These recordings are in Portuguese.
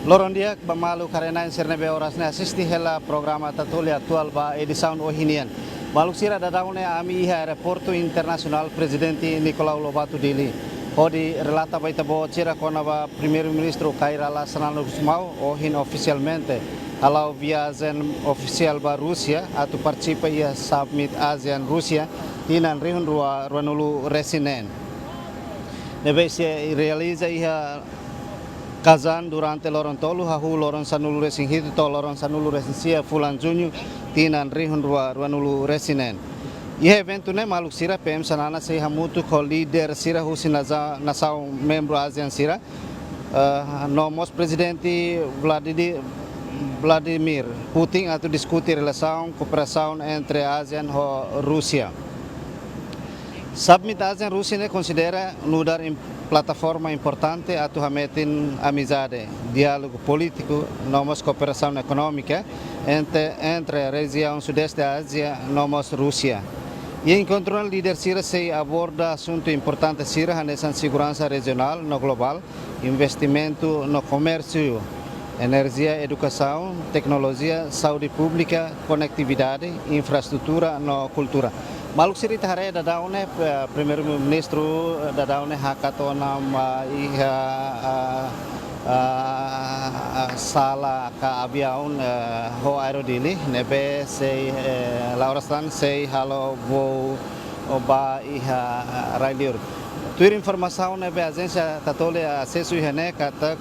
Loron dia bamalu karena serne be orasne asisti hela programa tatuli atual ba edição ohinian. Maluk sira dadaune ami iha aeroporto internasional presidente Nicolau Lobato Dili. Hodi relata baita bo cira kona ba primeiro ministro Kaira Lasranalo Gusmao ohin oficialmente halau viagem oficial ba Rússia atu participa ia summit ASEAN Rússia tinan rihun ruanulu resinen. Nebe se realiza iha Kazan durante loron tolu hahu loron sanulu resin hitu to loron sanulu resin sia fulan junho tinan rihun ruanulu resinen. Ia evento ne maluk sira PM sanana sei hamutu ko líder sira husi nasau membro ASEAN sira nomos presidente Vladimir Putin atau diskuti relação cooperação entre ASEAN e Rússia. Summit ASEAN Rússia ne considera nudar plataforma importante atu hametin amizade, diálogo político, nomos cooperação econômica entre a região sudeste da Ásia, nomos Rússia. E encontro o líder Sira se aborda assunto importante Sira nessa segurança regional no global, investimento no comércio, energia, educação, tecnologia, saúde pública, conectividade, infraestrutura no cultura. Maluk siri tahare dadaune primeiro ministro dadaune hakatonam iha sala ka aviaun ho aerodili nebe sei laurastan sei halo vo oba iha railir. Tuir informação nebe agência tatole acesso ihane kata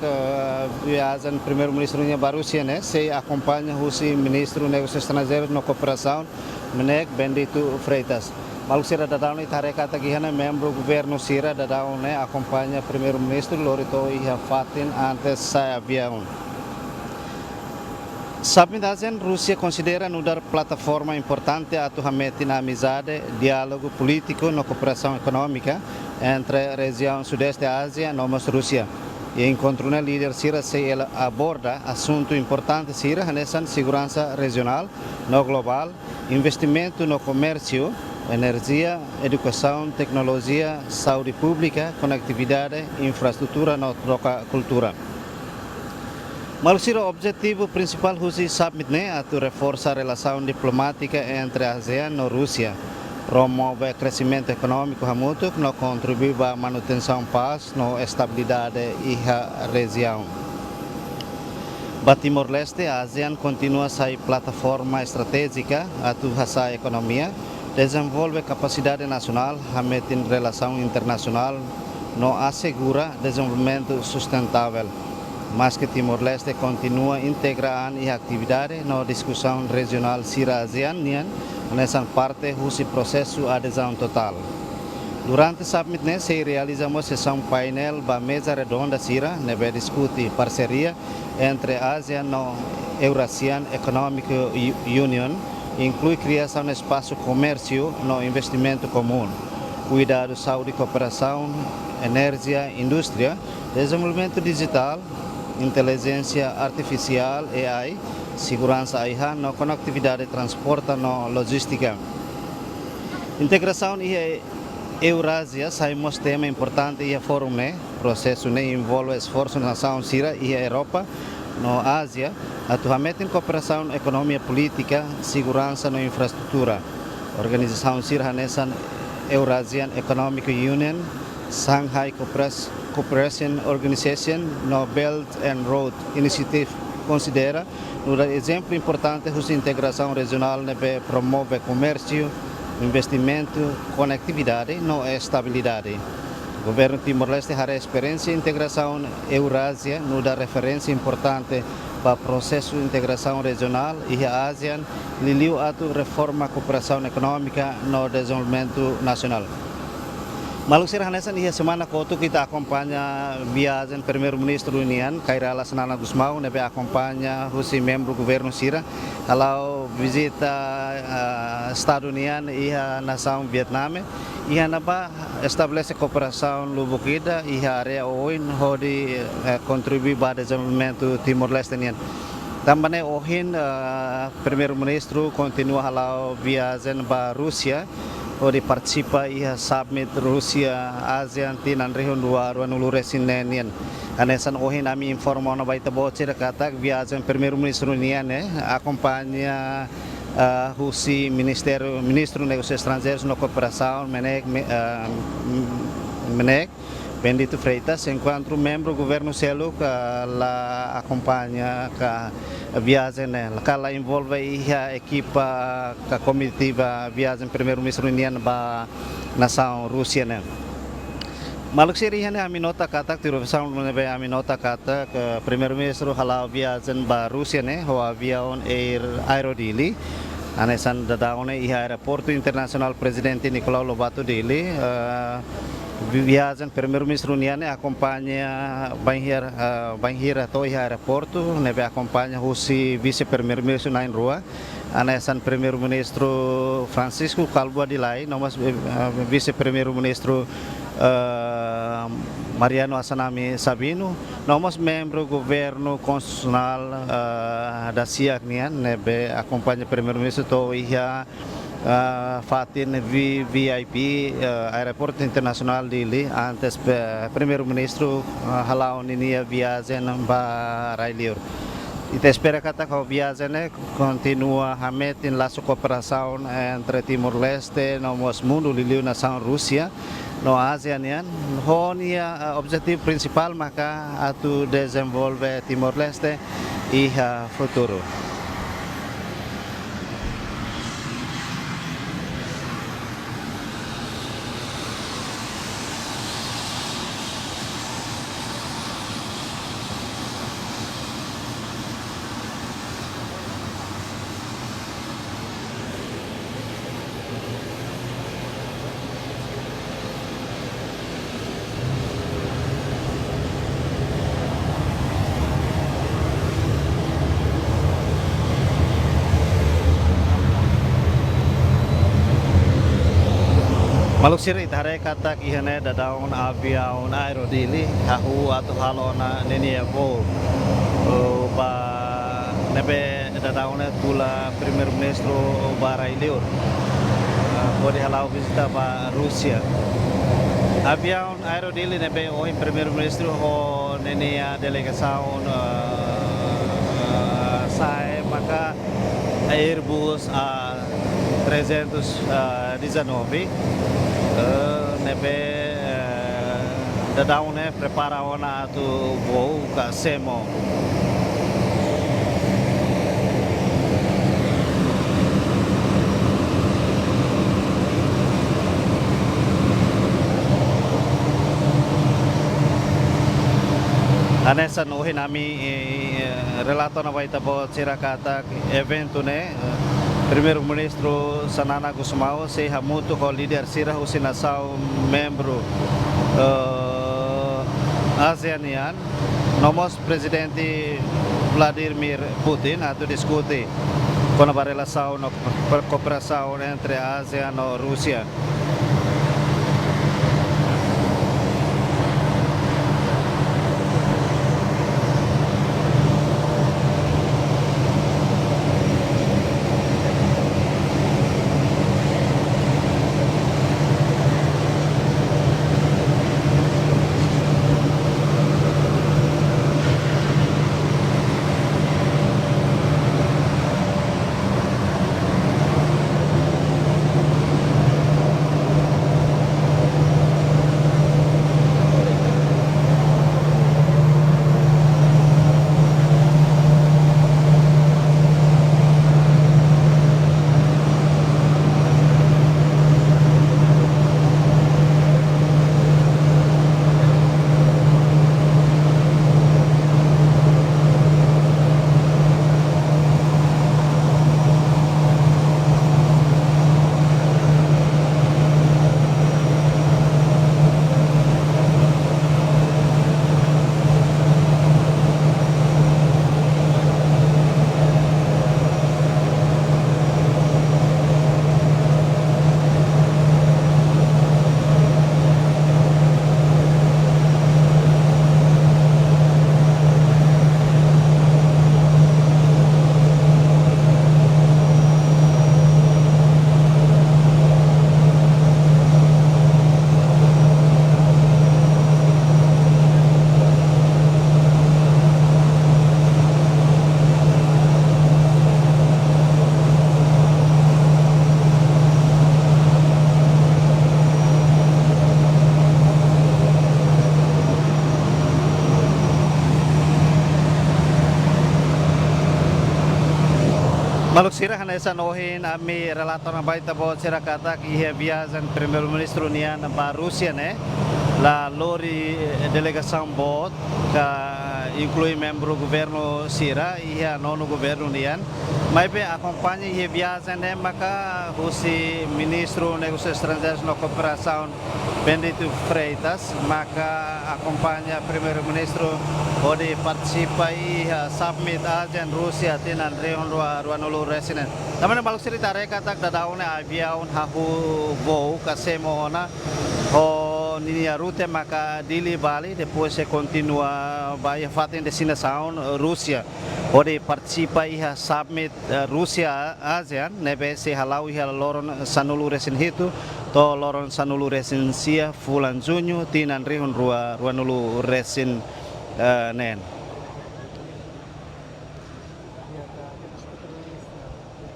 viagem primeiro ministro nya Barússia ne sei acompanha o ministro negócios estrangeiros no cooperação Menek Bendito Freitas. Maluk sira dadaune tare kata gihana membro governo sira dadaune acompanha primeiro ministro Lorito iha fatin antes saya avião. Summit ASEAN Rússia considera nudar plataforma importante atu hametin amizade, diálogo político no cooperação econômica entre a região sudeste da Ásia nomos Rússia. E encontro na líder Sira se ela aborda assunto importante Sira nessa segurança regional no global, investimento no comércio, energia, educação, tecnologia, saúde pública, conectividade, infraestrutura na troca cultura. Mas o objetivo principal do summit é reforçar a relação diplomática entre a ASEAN e a Rússia, promover crescimento econômico mútuo, no contribuir para a manutenção da paz, no estabilidade e a região. Para Timor-Leste, a ASEAN continua a ser plataforma estratégica atu a economia, desenvolve capacidade nacional, hametin relação internacional, no assegura desenvolvimento sustentável. Mas que Timor-Leste continua a integrar a atividade na discussão regional Sira-ASEAN nessa parte do processo de adesão total. Durante o summit se realiza uma sessão painel da mesa redonda Sira, nebe discute parceria entre a ASEAN e Eurasian Economic Union, inclui criação de espaço comércio no investimento comum, cuidado, saúde, cooperação, energia, indústria, desenvolvimento digital, inteligência artificial, AI, segurança AI, no conectividade, transporte, no logística. Integração e Eurásia saímos tema importante e fórum processo envolve esforço na nação Sira e a Europa, no Ásia, atualmente em cooperação, economia política, segurança na infraestrutura. Organização Sira nessa Eurasian Economic Union, Shanghai Cooperation Organization, no Belt and Road Initiative considera um exemplo importante da integração regional que promove comércio, investimento, conectividade e estabilidade. O governo Timor-Leste tem experiência em integração Eurásia, nos dá referência importante para o processo de integração regional e a ASEAN liliu a reforma cooperação econômica no desenvolvimento nacional. Maluk sira nessa semana kotu kita acompanha viagem primeiro-ministro União Kaira Lasranalo Gusmao nebe acompanha o membro governo Sira kalau visita Estado União e a nação Vietnam e a naba estabelece cooperação lubukida e a área oin hodi contribuir para o desenvolvimento Timor-Leste nian. Também ohin primeiro-ministro continua halau viagem para Rússia onde participa e summit Rússia ASEAN tinan rehun dua nulu resinenian anesan ohin nami informo na baita bocir katak viagem primeiro-ministro nian acompanha Rusi Ministro Negócios Estrangeiros na Cooperação Menek Bendito Freitas, enquanto membro do governo Celu que lá acompanha a viagem, que lá envolve a equipa a comitiva viagem primeiro-ministro indiano para nação Rússia, né? Maluk sirihan a minota kata tiruversão nebe a minota kata que primeiro-ministro halau viagem para Rússia, né? O avião Aerodili anesan dadaone iha aeroporto internasional presidente Nicolau Lobato Dili viagem primeiro-ministro Niane acompanha banhir atau iha aeroporto nebe acompanha Rusi vice-primeiro-ministro nain rua anesan primeiro-ministro Francisco Calvo Adilai nomos vice-primeiro-ministro Mariano Asanami Sabino, nomos membro governo constitucional da SIAC nian nebe acompanha primeiro-ministro to iha fatin VIP aeroporto internasional dili antes primeiro-ministro halau ninia viagem ba Railiur. Ita espera kata kau viagem continua hametin laço cooperação entre Timor-Leste nomos mundo liliu nação Rússia no ASEAN yan honia objetivo principal maka atu desenvolve Timor-Leste e futuro. Maluk siri thare kata kihane dadaun aviaun aerodili hahu atau halona nenia bo ba nebe dadaun tula primeiro-ministro Barailiur pode halau visita ba Rússia aviaun aerodili nebe oin primeiro-ministro ho nenia delegação sai maka Airbus A319 nebe dadaune prepara ona tu voo ka semo anesan ohi nami relato na baita bo cirakata evento ne primeiro-ministro Sanana Gusmao se hamutu ko líder sira usinasaw membro ASEAN yan nomos presidente Vladimir Putin ato diskuti kono ba relasyon no kooperação entre ASEAN no Rússia. Maluk sira hanesa nohin ami relator na baita bo sira kata ki ia viajan primeiro-ministro nia na ba Rusia ne la lori delegação bot ka inclui membro governo sira ia nono governo nian mai be acompanha ia viajan ne maka husi ministro negócios estrangeiros no cooperação Benedito Freitas maka acompanha primeiro-ministro onde participa ia summit ASEAN Rusia tinan reon ruanolo resident. Naman balok cerita reka tak dadaune aviaun hahu voo kasemo na o ninia rute maka dili Bali depois se continua vai fatin destinação Rússia onde participa ia summit Rusia ASEAN nebe se halau ia loron sanulu resin hitu to loron sanulu resin sia fulan junho tinan reon ruanolo resin nen.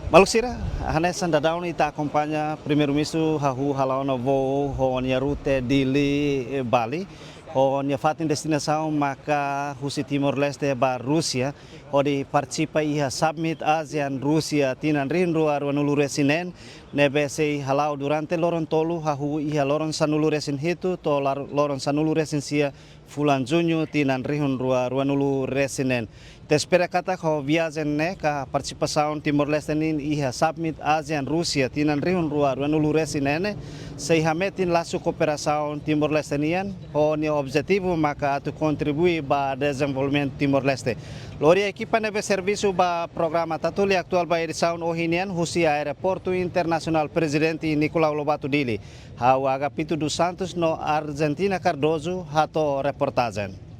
Maluk sira, hanesan dadaun ita acompanha primeiro-ministro hahu halauna voo honia rute dili Bali honia fatin destinação maka husi Timor Leste ba Rusia onde participa ia summit ASEAN Rusia tinan rindu ruanulu resinen nebe sei halau durante loron tolu hahu ia loron sanulu resin hitu to loron sanulu resin sia fulan junho tinan rihun ruanulu resinen. Te espera kata ko viajen ne ka participação Timor Leste nin ia summit ASEAN Rusia tinan rihun ruanulu resinen sei hametin lasu cooperação Timor Leste nian o ni objetivo maka atu contribui ba desenvolvimento Timor Leste. Lori equipa nebe serviço ba programa tatuli aktual ba edição ohinian husi aeroporto internacional presidente Nicolau Lobato Dili. Hau Agapito dos Santos no Argentina Cardoso hato reportagen.